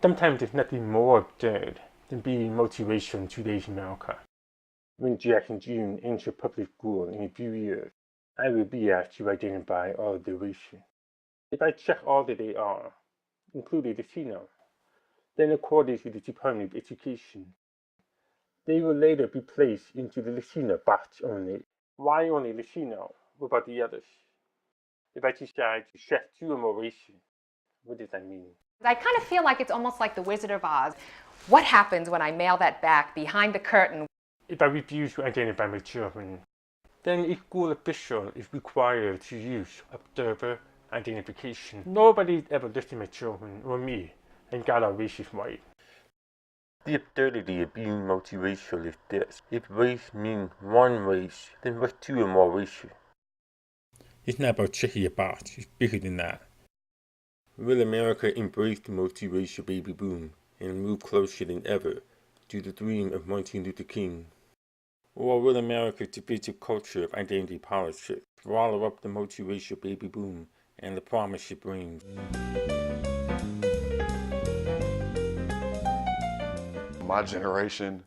Sometimes there's nothing more absurd than being multiracial in today's America. When Jack and June enter public school in a few years, I will be asked to identify all of their races. If I check all that they are, including Latino, then according to the Department of Education, they will later be placed into the Latino box only. Why only Latino? What about the others? If I decide to check 2 or more races, what does that mean? I kind of feel like it's almost like the Wizard of Oz. What happens when I mail that back behind the curtain? If I refuse to identify my children, then a school official is required to use observer identification. Nobody ever listened to my children or me and got our races right. The absurdity of being multiracial is this. If race means one race, then what's 2 or more races? It's not about checking a box, it's bigger than that. Will America embrace the multiracial baby boom and move closer than ever to the dream of Martin Luther King? Or will America's divisive culture of identity politics swallow up the multiracial baby boom and the promise it brings? My generation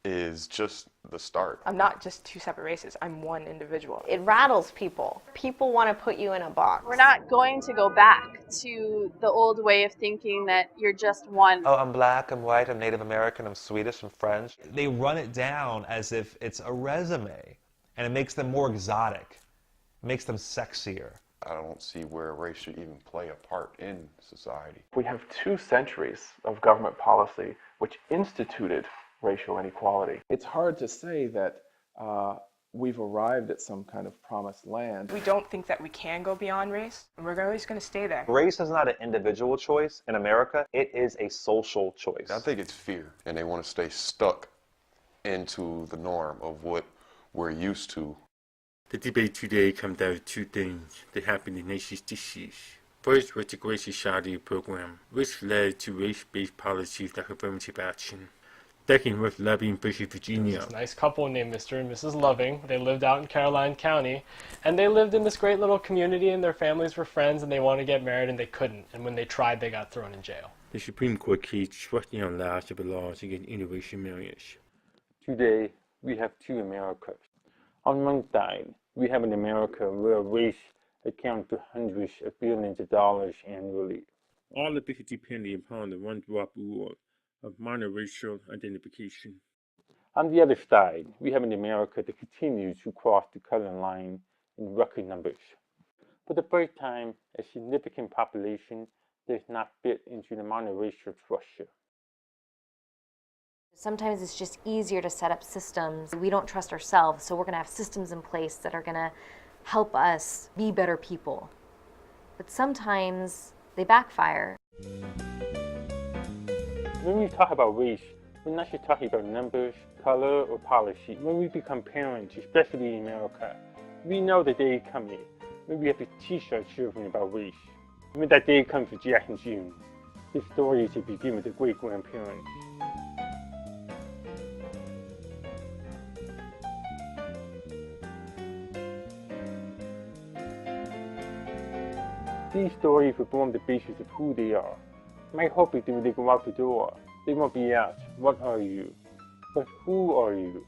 is just the start. I'm not just 2 separate races, I'm one individual. It rattles people. People want to put you in a box. We're not going to go back to the old way of thinking that you're just one. Oh, I'm black, I'm white, I'm Native American, I'm Swedish, I'm French. They run it down as if it's a resume, and it makes them more exotic. It makes them sexier. I don't see where race should even play a part in society. We have 2 centuries of government policy which instituted racial inequality. It's hard to say that we've arrived at some kind of promised land. We don't think that we can go beyond race, and we're always going to stay there. Race is not an individual choice in America, it is a social choice. I think it's fear, and they want to stay stuck into the norm of what we're used to. The debate today comes down to 2 things that happened in ethnicity. First was the Great Society program, which led to race-based policies like affirmative action. Second was Loving versus Virginia. This nice couple named Mr. and Mrs. Loving. They lived out in Caroline County, and they lived in this great little community, and their families were friends, and they wanted to get married, and they couldn't. And when they tried, they got thrown in jail. The Supreme Court case struck down last of the laws against interracial marriage. Today, we have 2 Americas. On one side, we have an America where race accounts for hundreds of billions of dollars annually. All of this is depending upon the one-drop rule of monoracial identification. On the other side, we have an America that continues to cross the color line in record numbers. For the first time, a significant population does not fit into the monoracial structure. Sometimes it's just easier to set up systems. We don't trust ourselves, so we're going to have systems in place that are going to help us be better people. But sometimes they backfire. When we talk about race, we're not just talking about numbers, color, or policy. When we become parents, especially in America, we know the day is coming when we have to teach our children about race. When that day comes for Jack and June, the story should begin with the great-grandparents. These stories will form the basis of who they are. My hope is that when they go out the door, they won't be asked, what are you? But who are you?